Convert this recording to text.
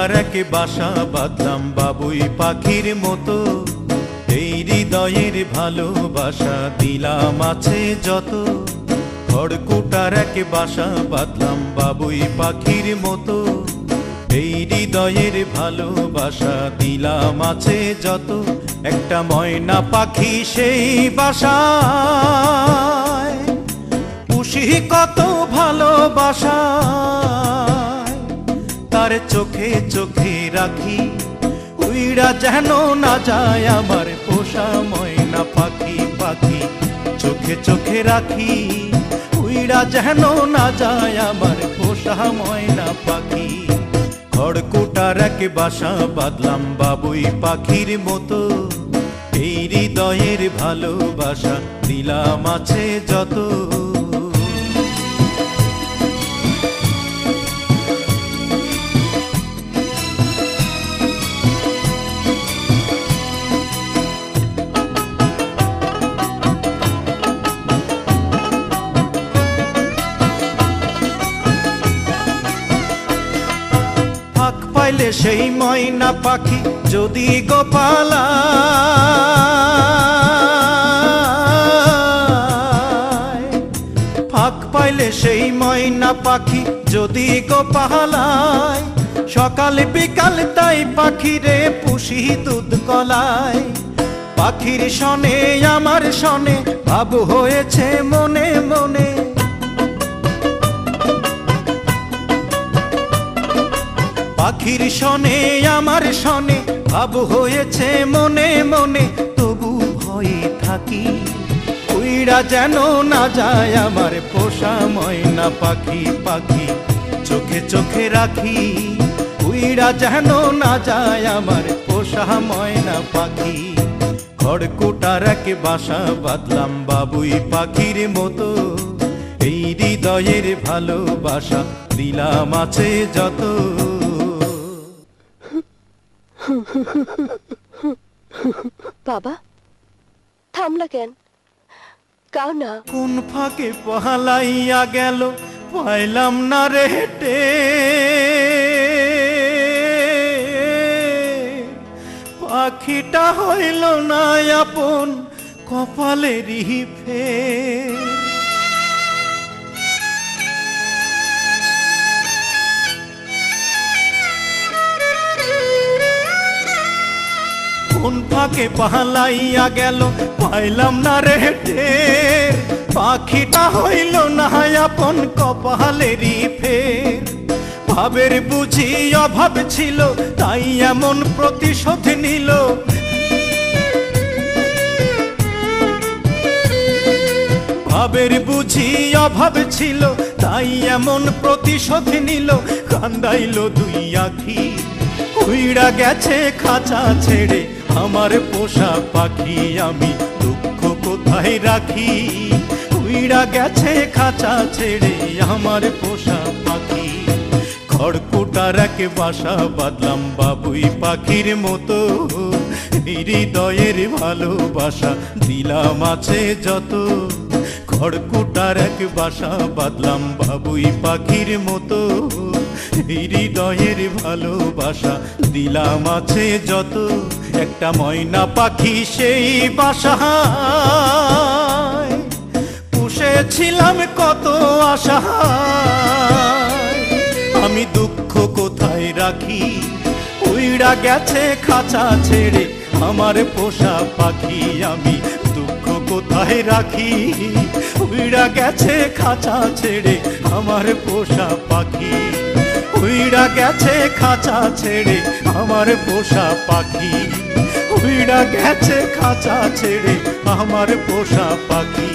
খড়কুটার এক বাসা বাঁধলাম বাবুই পাখির মতো, এই হৃদয়ের ভালোবাসা দিলাম আছে যত। খড়কুটার এক বাসা বাঁধলাম বাবুই পাখির মতো, এই হৃদয়ের ভালোবাসা দিলাম আছে যত। একটা ময়না পাখি সেই বাসায় পুষি কত ভালোবাসা, তার চোখে চোখে রাখি উইড়া যেন না যায় আমার পোষা ময়না পাখি। পাখি চোখে চোখে রাখি উইড়া যেন না যায় আমার পোষা ময়না পাখি। খড়কুটার এক বাসা বাঁধলাম বাবুই পাখির মতো, এই হৃদয়ের ভালোবাসা দিলাম আছে যত। ফাঁক পাইলে সেই ময়না পাখি যদি গোপালা, ফাঁক পাইলে সেই ময়না পাখি যদি গোপালায়, সকাল বিকাল তাই পাখিরে পুষি দুধ কলায়। পাখির শনে আমার শনে ভাব হয়েছে মনে মনে, পাখির শনে আমার শনে ভাব হয়েছে মনে মনে। তবু ভয়ে থাকি উইড়া যেন না যায় আমার পোষা ময়না পাখি। পাখি চোখে চোখে রাখি উইড়া যেন না যায় আমার পোষা ময়না পাখি। খড়কুটার এক বাসা বাঁধলাম বাবুই পাখির মতো, এই হৃদয়ের ভালোবাসা দিলাম আছে যত। বাবা থামলা কেন? গাও না। কোন ফাঁকে পালাইয়া গেল পাইলাম না রে হেটে, পাখিটা হইল না আপন কপালেরই ফের। কোন ফাঁকে পালাইয়া গেল পাইলাম না রে টের, পাখিটা হইল না আপন কপালেরই ফের। ভাবের বুঝি অভাব ছিল তাই এমন প্রতিশোধ নিল, ভাবের বুঝি অভাব ছিল তাই এমন প্রতিশোধ নিল। কান্দাইল দুই আখি উইড়া গেছে খাঁচা ছেড়ে আমার পোষা পাখি, আমি দুঃখ কোথায় রাখি। উইড়া গেছে খাঁচা ছেড়ে আমার পোষা পাখি। খড়কুটার এক বাসা বাঁধলাম বাবুই পাখির মতো, হৃদয়ের ভালোবাসা দিলাম আছে যত। খড়কুটার এক বাসা বাঁধলাম বাবুই পাখির মতো, হৃদয়ের ভালোবাসা দিলাম আছে যত। একটা ময়না পাখি সেই বাসায় পুষেছিলাম কত আশা, আমি দুঃখ কোথায় রাখি উইড়া গেছে খাঁচা ছেড়ে আমার পোষা পাখি। আমি দুঃখ কোথায় রাখি উইড়া গেছে খাঁচা ছেড়ে আমার পোষা পাখি। উইড়া গেছে খাঁচা ছেড়ে আমার পোষা পাখি, উইড়া গেছে খাঁচা ছেড়ে আমার পোষা পাখি।